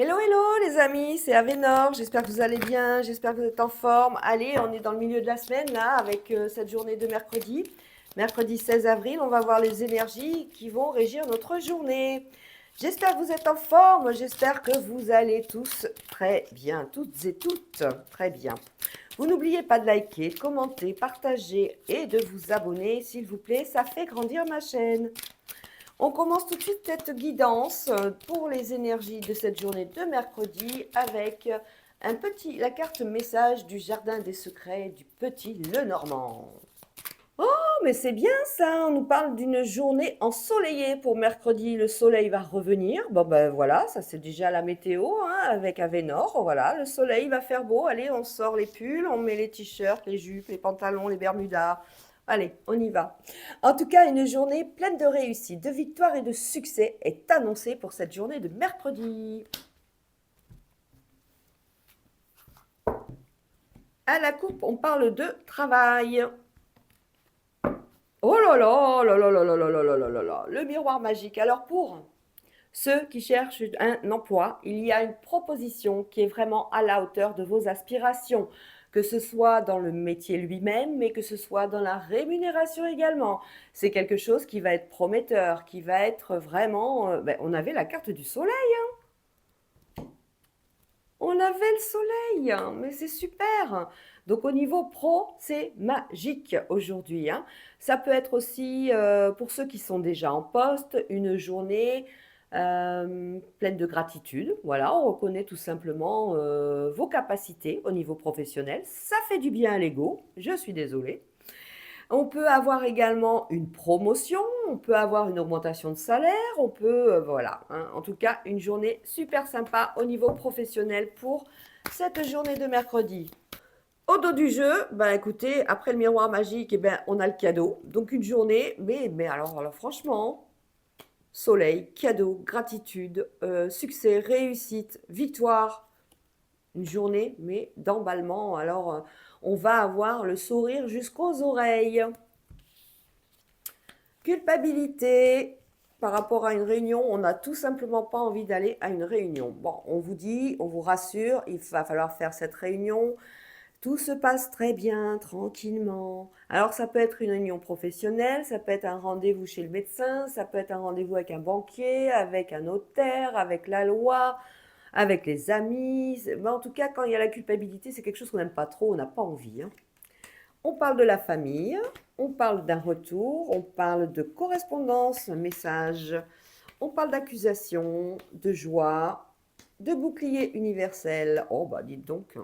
Hello, hello les amis, c'est Avénor, j'espère que vous allez bien, j'espère que vous êtes en forme. Allez, on est dans le milieu de la semaine là, avec cette journée de mercredi. Mercredi 16 avril, on va voir les énergies qui vont régir notre journée. J'espère que vous êtes en forme, j'espère que vous allez tous très bien, toutes et toutes très bien. Vous n'oubliez pas de liker, commenter, partager et de vous abonner s'il vous plaît, ça fait grandir ma chaîne. On commence tout de suite cette guidance pour les énergies de cette journée de mercredi avec la carte message du jardin des secrets du petit Lenormand. Oh, mais c'est bien ça, on nous parle d'une journée ensoleillée pour mercredi, le soleil va revenir. Bon ben voilà, ça c'est déjà la météo hein, avec Avénor, voilà, le soleil va faire beau, allez, on sort les pulls, on met les t-shirts, les jupes, les pantalons, les bermudas. Allez, on y va. En tout cas, une journée pleine de réussite, de victoire et de succès est annoncée pour cette journée de mercredi. À la coupe, on parle de travail. Oh là là, là là là là là là là là là là, le miroir magique. Alors pour ceux qui cherchent un emploi, il y a une proposition qui est vraiment à la hauteur de vos aspirations, que ce soit dans le métier lui-même, mais que ce soit dans la rémunération également. C'est quelque chose qui va être prometteur, qui va être vraiment... on avait la carte du soleil, on avait le soleil, hein, mais c'est super. Donc au niveau pro, c'est magique aujourd'hui, hein. Ça peut être aussi, pour ceux qui sont déjà en poste, une journée pleine de gratitude. Voilà, on reconnaît tout simplement vos capacités au niveau professionnel. Ça fait du bien à l'ego, je suis désolée. On peut avoir également une promotion, on peut avoir une augmentation de salaire, on peut, voilà, hein, en tout cas, une journée super sympa au niveau professionnel pour cette journée de mercredi. Au dos du jeu, bah écoutez, après le miroir magique, eh ben, on a le cadeau. Donc une journée, mais alors franchement, soleil, cadeau, gratitude, succès, réussite, victoire. Une journée, mais d'emballement. Alors, on va avoir le sourire jusqu'aux oreilles. Culpabilité par rapport à une réunion, on n'a tout simplement pas envie d'aller à une réunion. Bon, on vous dit, on vous rassure, il va falloir faire cette réunion. Tout se passe très bien, tranquillement. Alors ça peut être une réunion professionnelle, ça peut être un rendez-vous chez le médecin, ça peut être un rendez-vous avec un banquier, avec un notaire, avec la loi, avec les amis. Mais en tout cas, quand il y a la culpabilité, c'est quelque chose qu'on n'aime pas trop, on n'a pas envie, hein. On parle de la famille, on parle d'un retour, on parle de correspondance, message, on parle d'accusation, de joie, de bouclier universel. Oh bah dites donc,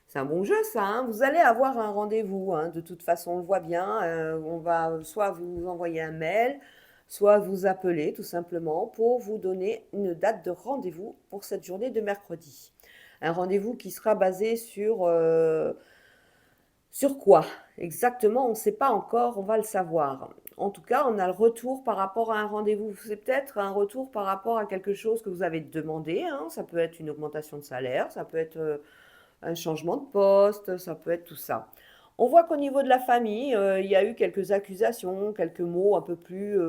c'est un bon jeu ça, hein. Vous allez avoir un rendez-vous, hein. De toute façon on le voit bien, on va soit vous envoyer un mail, soit vous appeler tout simplement pour vous donner une date de rendez-vous pour cette journée de mercredi. Un rendez-vous qui sera basé sur quoi? Exactement, on ne sait pas encore, on va le savoir. En tout cas, on a le retour par rapport à un rendez-vous. C'est peut-être un retour par rapport à quelque chose que vous avez demandé, hein. Ça peut être une augmentation de salaire, ça peut être un changement de poste, ça peut être tout ça. On voit qu'au niveau de la famille, il y a eu quelques accusations, quelques mots un peu plus,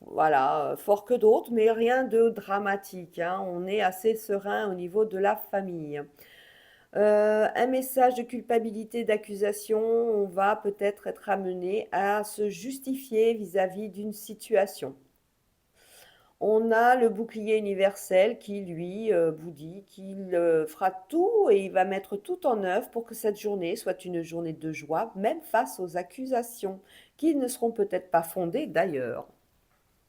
voilà, forts que d'autres, mais rien de dramatique, hein. On est assez serein au niveau de la famille. Un message de culpabilité, d'accusation, on va peut-être être amené à se justifier vis-à-vis d'une situation. On a le bouclier universel qui, lui, vous dit qu'il fera tout et il va mettre tout en œuvre pour que cette journée soit une journée de joie, même face aux accusations, qui ne seront peut-être pas fondées d'ailleurs.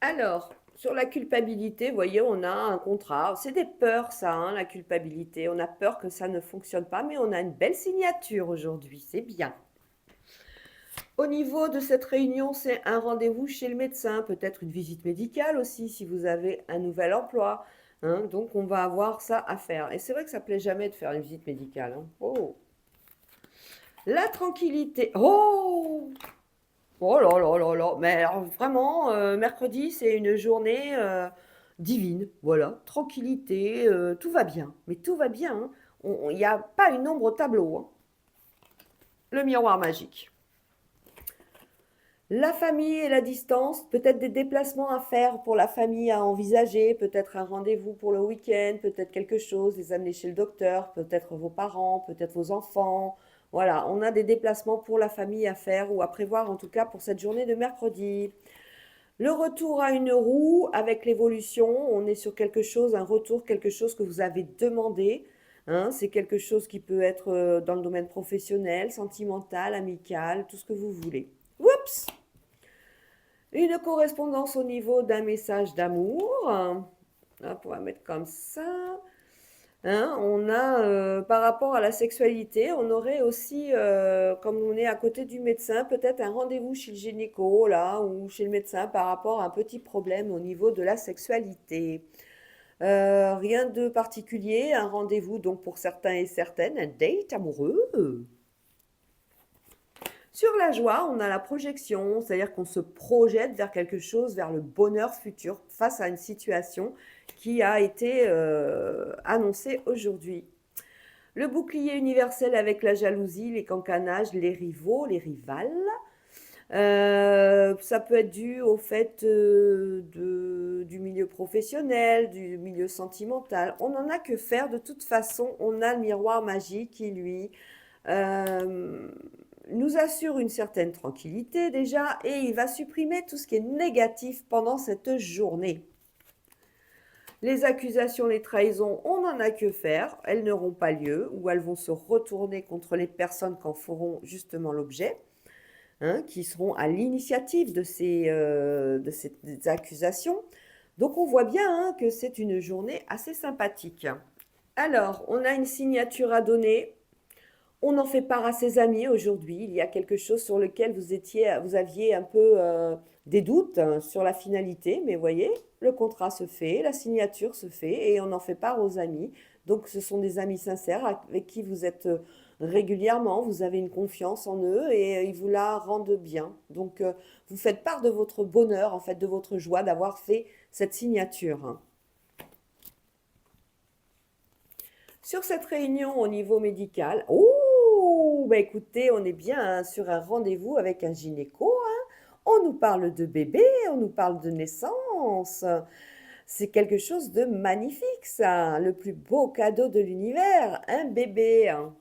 Alors, sur la culpabilité, vous voyez, on a un contrat. C'est des peurs, ça, hein, la culpabilité. On a peur que ça ne fonctionne pas, mais on a une belle signature aujourd'hui. C'est bien. Au niveau de cette réunion, c'est un rendez-vous chez le médecin, peut-être une visite médicale aussi, si vous avez un nouvel emploi, hein. Donc, on va avoir ça à faire. Et c'est vrai que ça plaît jamais de faire une visite médicale, hein. Oh, la tranquillité. Oh, oh là là là là, mais alors vraiment, mercredi, c'est une journée divine, voilà, tranquillité, tout va bien, mais tout va bien, hein. Il n'y a pas une ombre au tableau, hein. Le miroir magique. La famille et la distance, peut-être des déplacements à faire pour la famille à envisager, peut-être un rendez-vous pour le week-end, peut-être quelque chose, les amener chez le docteur, peut-être vos parents, peut-être vos enfants. Voilà, on a des déplacements pour la famille à faire ou à prévoir en tout cas pour cette journée de mercredi. Le retour à une roue avec l'évolution, on est sur quelque chose, un retour, quelque chose que vous avez demandé. Hein, c'est quelque chose qui peut être dans le domaine professionnel, sentimental, amical, tout ce que vous voulez. Oups! Une correspondance au niveau d'un message d'amour. Hop, on va mettre comme ça. Hein, on a, par rapport à la sexualité, on aurait aussi, comme on est à côté du médecin, peut-être un rendez-vous chez le gynéco, là, ou chez le médecin par rapport à un petit problème au niveau de la sexualité. Rien de particulier, un rendez-vous donc pour certains et certaines, un date amoureux. Sur la joie, on a la projection, c'est-à-dire qu'on se projette vers quelque chose, vers le bonheur futur face à une situation qui a été annoncée aujourd'hui. Le bouclier universel avec la jalousie, les cancanages, les rivaux, les rivales. Ça peut être dû au fait du milieu professionnel, du milieu sentimental. On n'en a que faire. De toute façon, on a le miroir magique qui, lui, euh, nous assure une certaine tranquillité déjà et il va supprimer tout ce qui est négatif pendant cette journée. Les accusations, les trahisons, on n'en a que faire, elles n'auront pas lieu ou elles vont se retourner contre les personnes qui en feront justement l'objet, hein, qui seront à l'initiative de ces accusations. Donc on voit bien hein, que c'est une journée assez sympathique. Alors, on a une signature à donner. On en fait part à ses amis aujourd'hui. Il y a quelque chose sur lequel vous aviez un peu des doutes hein, sur la finalité, mais voyez, le contrat se fait, la signature se fait et on en fait part aux amis. Donc ce sont des amis sincères avec qui vous êtes régulièrement, vous avez une confiance en eux et ils vous la rendent bien. Donc vous faites part de votre bonheur, en fait, de votre joie d'avoir fait cette signature. Hein. Sur cette réunion au niveau médical, oh, bah écoutez, on est bien hein, sur un rendez-vous avec un gynéco. Hein. On nous parle de bébé, on nous parle de naissance. C'est quelque chose de magnifique, ça. Le plus beau cadeau de l'univers, un bébé. Hein.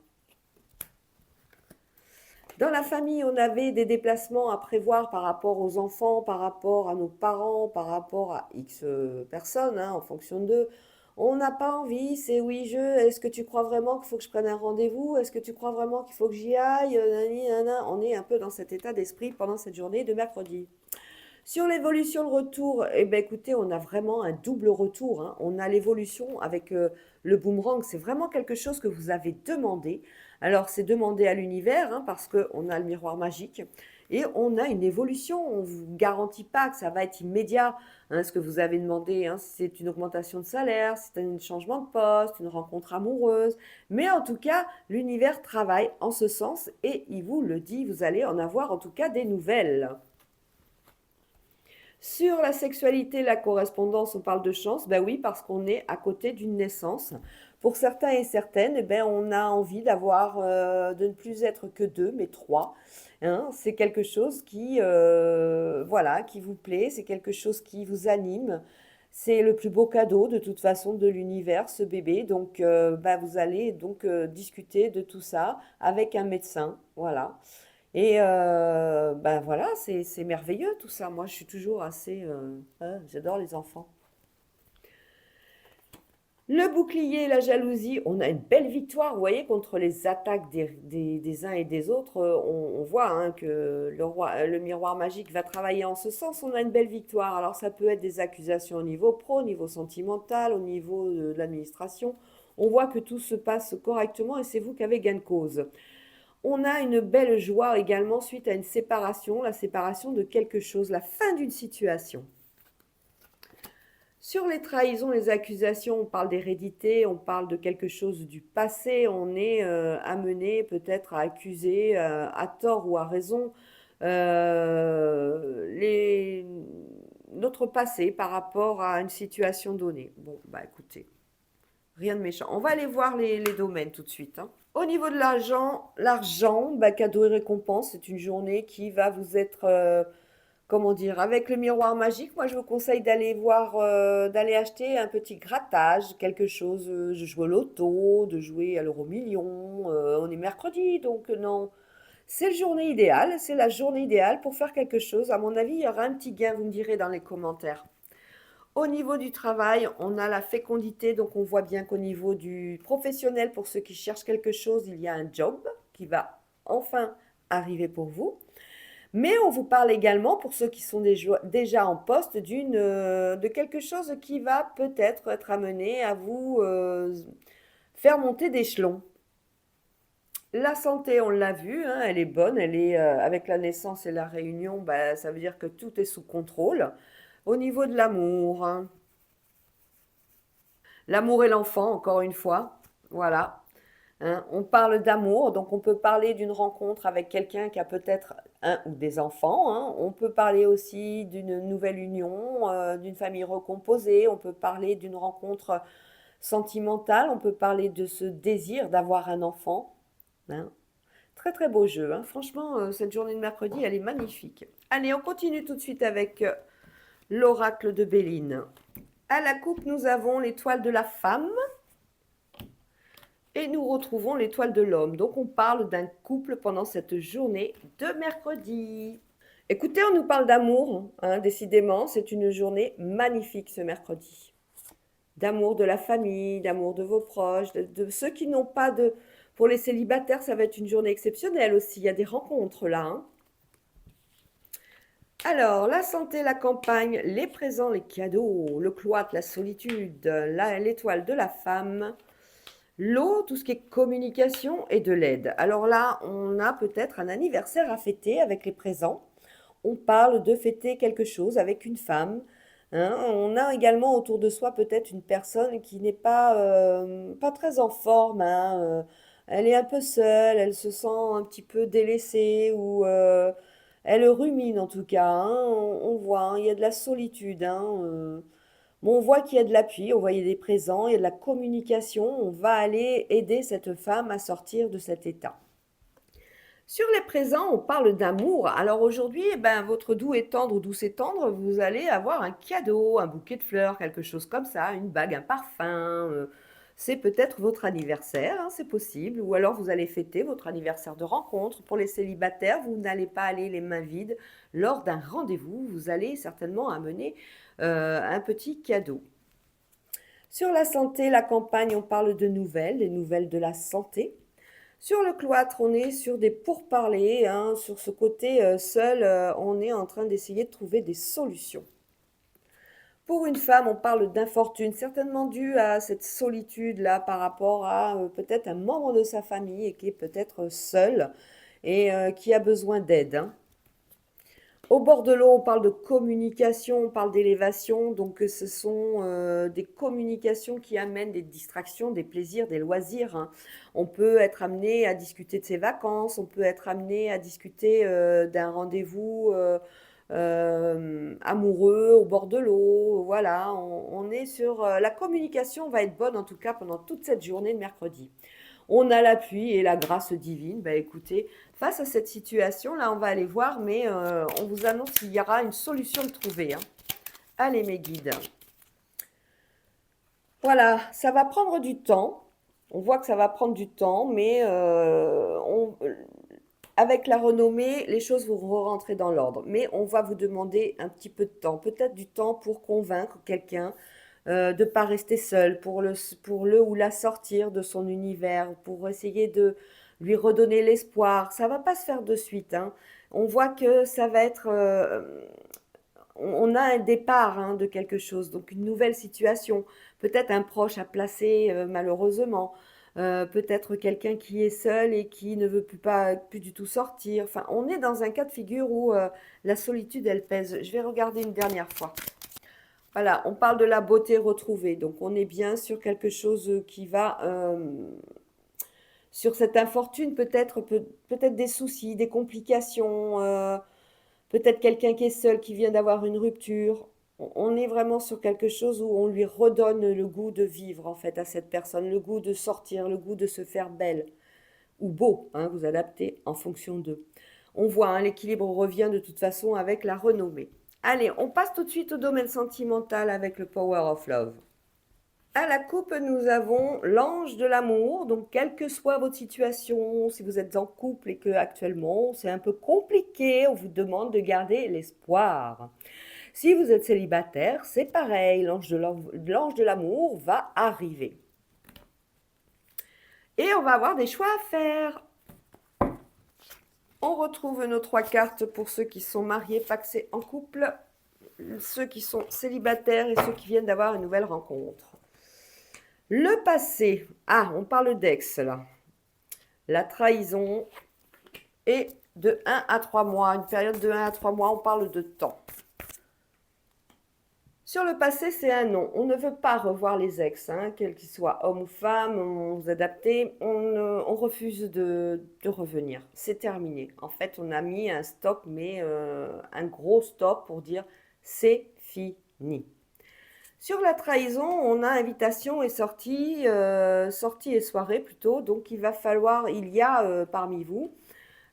Dans la famille, on avait des déplacements à prévoir par rapport aux enfants, par rapport à nos parents, par rapport à X personnes, hein, en fonction d'eux. On n'a pas envie, c'est oui, est-ce que tu crois vraiment qu'il faut que je prenne un rendez-vous? Est-ce que tu crois vraiment qu'il faut que j'y aille? Nani, nana. On est un peu dans cet état d'esprit pendant cette journée de mercredi. Sur l'évolution, le retour, eh ben, écoutez, on a vraiment un double retour. Hein. On a l'évolution avec le boomerang. C'est vraiment quelque chose que vous avez demandé. Alors, c'est demandé à l'univers hein, parce qu'on a le miroir magique. Et on a une évolution. On ne vous garantit pas que ça va être immédiat. Hein, ce que vous avez demandé, hein, c'est une augmentation de salaire, c'est un changement de poste, une rencontre amoureuse. Mais en tout cas, l'univers travaille en ce sens et il vous le dit, vous allez en avoir en tout cas des nouvelles. Sur la sexualité, la correspondance, on parle de chance. Ben oui, parce qu'on est à côté d'une naissance. Pour certains et certaines, eh ben, on a envie d'avoir, de ne plus être que deux, mais trois. Hein. C'est quelque chose qui, voilà, qui vous plaît, c'est quelque chose qui vous anime. C'est le plus beau cadeau de toute façon de l'univers, ce bébé. Donc, ben, vous allez donc discuter de tout ça avec un médecin. Voilà. Et ben voilà, c'est merveilleux tout ça. Moi, je suis toujours assez... hein, j'adore les enfants. Le bouclier et la jalousie, on a une belle victoire, vous voyez, contre les attaques des uns et des autres. On voit hein, que le miroir magique va travailler en ce sens. On a une belle victoire. Alors, ça peut être des accusations au niveau pro, au niveau sentimental, au niveau de l'administration. On voit que tout se passe correctement et c'est vous qui avez gain de cause. On a une belle joie également suite à une séparation, la séparation de quelque chose, la fin d'une situation. Sur les trahisons, les accusations, on parle d'hérédité, on parle de quelque chose du passé, on est amené peut-être à accuser à tort ou à raison les... notre passé par rapport à une situation donnée. Bon, bah écoutez, rien de méchant. On va aller voir les domaines tout de suite. Hein. Au niveau de l'argent, bah, cadeau et récompense, c'est une journée qui va vous être comment dire, avec le miroir magique, moi je vous conseille d'aller voir, d'aller acheter un petit grattage, quelque chose, de jouer au loto, de jouer à l'euro-million. On est mercredi, donc non. C'est la journée idéale, c'est la journée idéale pour faire quelque chose. À mon avis, il y aura un petit gain, vous me direz dans les commentaires. Au niveau du travail, on a la fécondité, donc on voit bien qu'au niveau du professionnel, pour ceux qui cherchent quelque chose, il y a un job qui va enfin arriver pour vous. Mais on vous parle également, pour ceux qui sont déjà en poste, de quelque chose qui va peut-être être amené à vous faire monter d'échelon. La santé, on l'a vu, hein, elle est bonne, elle est avec la naissance et la réunion, bah, ça veut dire que tout est sous contrôle. Au niveau de l'amour, hein, l'amour et l'enfant, encore une fois, voilà. Hein, on parle d'amour, donc on peut parler d'une rencontre avec quelqu'un qui a peut-être un ou des enfants. Hein. On peut parler aussi d'une nouvelle union, d'une famille recomposée. On peut parler d'une rencontre sentimentale. On peut parler de ce désir d'avoir un enfant. Hein. Très très beau jeu. Hein. Franchement, cette journée de mercredi, elle est magnifique. Allez, on continue tout de suite avec l'oracle de Béline. À la coupe, nous avons l'étoile de la femme. Et nous retrouvons l'étoile de l'homme. Donc on parle d'un couple pendant cette journée de mercredi. Écoutez, on nous parle d'amour, hein, décidément, c'est une journée magnifique ce mercredi. D'amour de la famille, d'amour de vos proches, de ceux qui n'ont pas de... Pour les célibataires, ça va être une journée exceptionnelle aussi, il y a des rencontres là. Hein. Alors, la santé, la campagne, les présents, les cadeaux, le cloître, la solitude, l'étoile de la femme, l'eau, tout ce qui est communication et de l'aide. Alors là, on a peut-être un anniversaire à fêter avec les présents. On parle de fêter quelque chose avec une femme. Hein. On a également autour de soi peut-être une personne qui n'est pas très en forme. Hein. Elle est un peu seule, elle se sent un petit peu délaissée ou elle rumine en tout cas. Hein. On voit, hein, il y a de la solitude. Hein. Bon, on voit qu'il y a de l'appui, on voit qu'il y a des présents, il y a de la communication. On va aller aider cette femme à sortir de cet état. Sur les présents, on parle d'amour. Alors aujourd'hui, eh ben, votre doux et tendre ou douce et tendre, vous allez avoir un cadeau, un bouquet de fleurs, quelque chose comme ça, une bague, un parfum. C'est peut-être votre anniversaire, hein, c'est possible. Ou alors vous allez fêter votre anniversaire de rencontre. Pour les célibataires, vous n'allez pas aller les mains vides. Lors d'un rendez-vous, vous allez certainement amener un petit cadeau. Sur la santé, la campagne, on parle de nouvelles, des nouvelles de la santé. Sur le cloître, on est sur des pourparlers, hein, sur ce côté seul, on est en train d'essayer de trouver des solutions. Pour une femme, on parle d'infortune, certainement due à cette solitude-là par rapport à peut-être un membre de sa famille et qui est peut-être seul et qui a besoin d'aide. Hein. Au bord de l'eau, on parle de communication, on parle d'élévation, donc ce sont des communications qui amènent des distractions, des plaisirs, des loisirs. Hein. On peut être amené à discuter de ses vacances, on peut être amené à discuter d'un rendez-vous amoureux au bord de l'eau. Voilà, on est sur... la communication va être bonne en tout cas pendant toute cette journée de mercredi. On a l'appui et la grâce divine. Bah écoutez, face à cette situation, là, on va aller voir, mais on vous annonce qu'il y aura une solution de trouver. Hein. Allez, mes guides. Voilà, ça va prendre du temps. On voit que ça va prendre du temps, mais avec la renommée, les choses vont rentrer dans l'ordre. Mais on va vous demander un petit peu de temps, peut-être du temps pour convaincre quelqu'un de ne pas rester seul, pour le ou la sortir de son univers, pour essayer de lui redonner l'espoir. Ça va pas se faire de suite. Hein. On voit que ça va être... on a un départ hein, de quelque chose, donc une nouvelle situation. Peut-être un proche à placer malheureusement. Peut-être quelqu'un qui est seul et qui ne veut plus du tout sortir. Enfin, on est dans un cas de figure où la solitude, elle pèse. Je vais regarder une dernière fois. Voilà, on parle de la beauté retrouvée. Donc, on est bien sur quelque chose qui va, sur cette infortune, peut-être des soucis, des complications, peut-être quelqu'un qui est seul, qui vient d'avoir une rupture. On est vraiment sur quelque chose où on lui redonne le goût de vivre, en fait, à cette personne, le goût de sortir, le goût de se faire belle ou beau, hein, vous adaptez en fonction d'eux. On voit, hein, l'équilibre revient de toute façon avec la renommée. Allez, on passe tout de suite au domaine sentimental avec le Power of Love. À la coupe, nous avons l'ange de l'amour. Donc, quelle que soit votre situation, si vous êtes en couple et que actuellement c'est un peu compliqué, on vous demande de garder l'espoir. Si vous êtes célibataire, c'est pareil, l'ange de l'amour va arriver. Et on va avoir des choix à faire. On retrouve nos 3 cartes pour ceux qui sont mariés, pacsés, en couple, ceux qui sont célibataires et ceux qui viennent d'avoir une nouvelle rencontre. Le passé. Ah, on parle d'ex là. La trahison. Et de 1 à 3 mois. Une période de 1 à 3 mois, on parle de temps. Sur le passé, c'est un non. On ne veut pas revoir les ex, hein, quels qu'ils soient hommes ou femmes, on vous adaptez, on refuse de revenir. C'est terminé. En fait, on a mis un stop, mais un gros stop pour dire c'est fini. Sur la trahison, on a invitation et sortie, sortie et soirée plutôt. Donc il y a parmi vous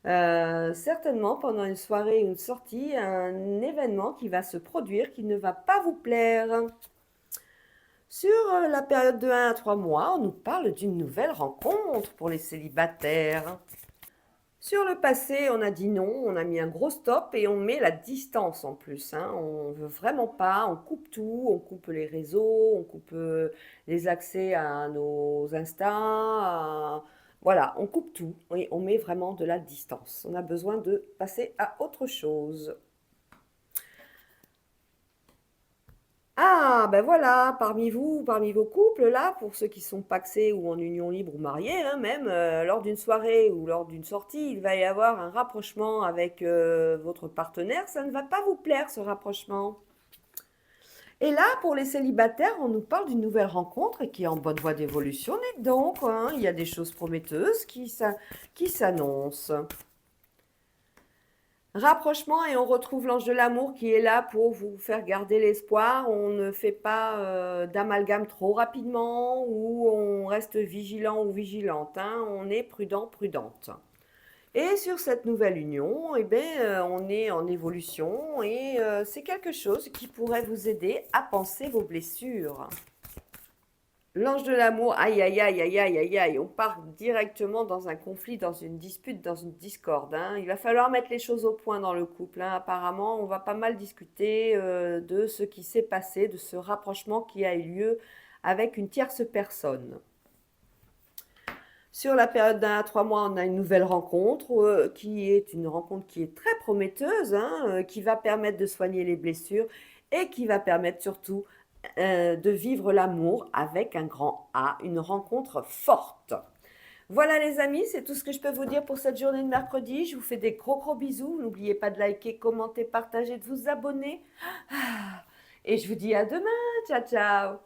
certainement pendant une soirée ou une sortie, un événement qui va se produire qui ne va pas vous plaire. Sur la période de 1 à 3 mois, on nous parle d'une nouvelle rencontre pour les célibataires. Sur le passé, on a dit non, on a mis un gros stop et on met la distance en plus, hein. On veut vraiment pas, on coupe tout, on coupe les réseaux, on coupe les accès à nos Insta, voilà, on coupe tout et on met vraiment de la distance. On a besoin de passer à autre chose. Ah, ben voilà, parmi vous, parmi vos couples, là, pour ceux qui sont pacsés ou en union libre ou mariés, hein, même, lors d'une soirée ou lors d'une sortie, il va y avoir un rapprochement avec votre partenaire. Ça ne va pas vous plaire, ce rapprochement. Et là, pour les célibataires, on nous parle d'une nouvelle rencontre qui est en bonne voie d'évolution. Et donc, hein, il y a des choses prometteuses qui s'annoncent. Rapprochement et on retrouve l'ange de l'amour qui est là pour vous faire garder l'espoir. On ne fait pas d'amalgame trop rapidement ou on reste vigilant ou vigilante, hein. On est prudent, prudente. Et sur cette nouvelle union, eh bien, on est en évolution et c'est quelque chose qui pourrait vous aider à penser vos blessures. L'ange de l'amour, aïe, aïe, aïe, aïe, aïe, aïe, aïe, on part directement dans un conflit, dans une dispute, dans une discorde, hein. Il va falloir mettre les choses au point dans le couple, hein. Apparemment, on va pas mal discuter de ce qui s'est passé, de ce rapprochement qui a eu lieu avec une tierce personne. Sur la période d'1 à 3 mois, on a une nouvelle rencontre qui est une rencontre qui est très prometteuse, hein, qui va permettre de soigner les blessures et qui va permettre surtout de vivre l'amour avec un grand A, une rencontre forte. Voilà les amis, c'est tout ce que je peux vous dire pour cette journée de mercredi. Je vous fais des gros gros bisous. N'oubliez pas de liker, commenter, partager, de vous abonner. Et je vous dis à demain. Ciao ciao.